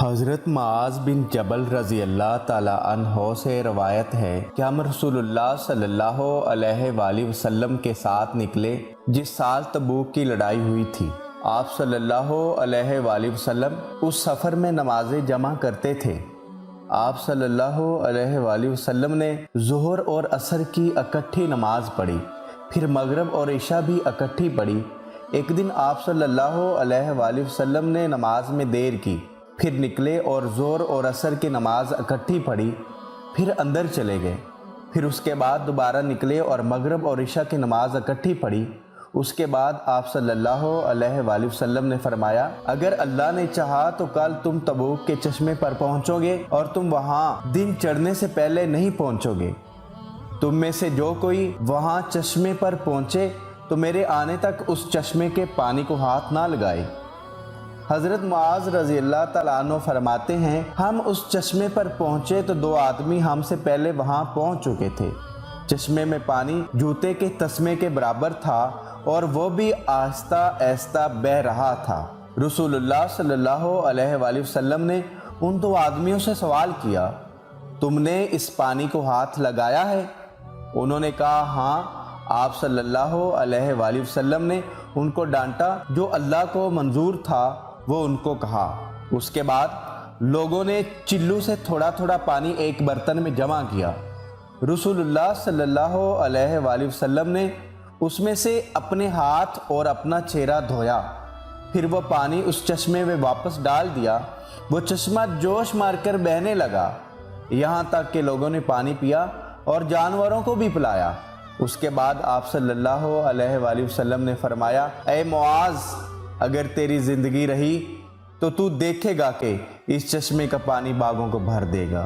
حضرت معاذ بن جبل رضی اللہ تعالیٰ عنہ سے روایت ہے کہ ہم رسول اللہ صلی اللہ علیہ وآلہ وسلم کے ساتھ نکلے جس سال تبوک کی لڑائی ہوئی تھی۔ آپ صلی اللہ علیہ وآلہ وسلم اس سفر میں نمازیں جمع کرتے تھے۔ آپ صلی اللہ علیہ وآلہ وسلم نے ظہر اور عصر کی اکٹھی نماز پڑھی، پھر مغرب اور عشاء بھی اکٹھی پڑھی۔ ایک دن آپ صلی اللہ علیہ وآلہ وسلم نے نماز میں دیر کی، پھر نکلے اور ظہر اور عصر کی نماز اکٹھی پڑھی، پھر اندر چلے گئے۔ پھر اس کے بعد دوبارہ نکلے اور مغرب اور عشاء کی نماز اکٹھی پڑھی۔ اس کے بعد آپ صلی اللہ علیہ وآلہ وسلم نے فرمایا، اگر اللہ نے چاہا تو کل تم تبوک کے چشمے پر پہنچو گے اور تم وہاں دن چڑھنے سے پہلے نہیں پہنچو گے۔ تم میں سے جو کوئی وہاں چشمے پر پہنچے تو میرے آنے تک اس چشمے کے پانی کو ہاتھ نہ لگائے۔ حضرت معاذ رضی اللہ تعالیٰ عنہ فرماتے ہیں، ہم اس چشمے پر پہنچے تو دو آدمی ہم سے پہلے وہاں پہنچ چکے تھے۔ چشمے میں پانی جوتے کے تسمے کے برابر تھا اور وہ بھی آہستہ آہستہ بہہ رہا تھا۔ رسول اللہ صلی اللہ علیہ وآلہ وسلم نے ان دو آدمیوں سے سوال کیا، تم نے اس پانی کو ہاتھ لگایا ہے؟ انہوں نے کہا ہاں۔ آپ صلی اللہ علیہ وآلہ وسلم نے ان کو ڈانٹا، جو اللہ کو منظور تھا وہ ان کو کہا۔ اس کے بعد لوگوں نے چلو سے تھوڑا تھوڑا پانی ایک برتن میں جمع کیا۔ رسول اللہ صلی اللہ علیہ وآلہ وسلم نے اس میں سے اپنے ہاتھ اور اپنا چہرہ دھویا، پھر وہ پانی اس چشمے میں واپس ڈال دیا۔ وہ چشمہ جوش مار کر بہنے لگا، یہاں تک کہ لوگوں نے پانی پیا اور جانوروں کو بھی پلایا۔ اس کے بعد آپ صلی اللہ علیہ وآلہ وسلم نے فرمایا، اے معاذ، اگر تیری زندگی رہی تو تو دیکھے گا کہ اس چشمے کا پانی باغوں کو بھر دے گا۔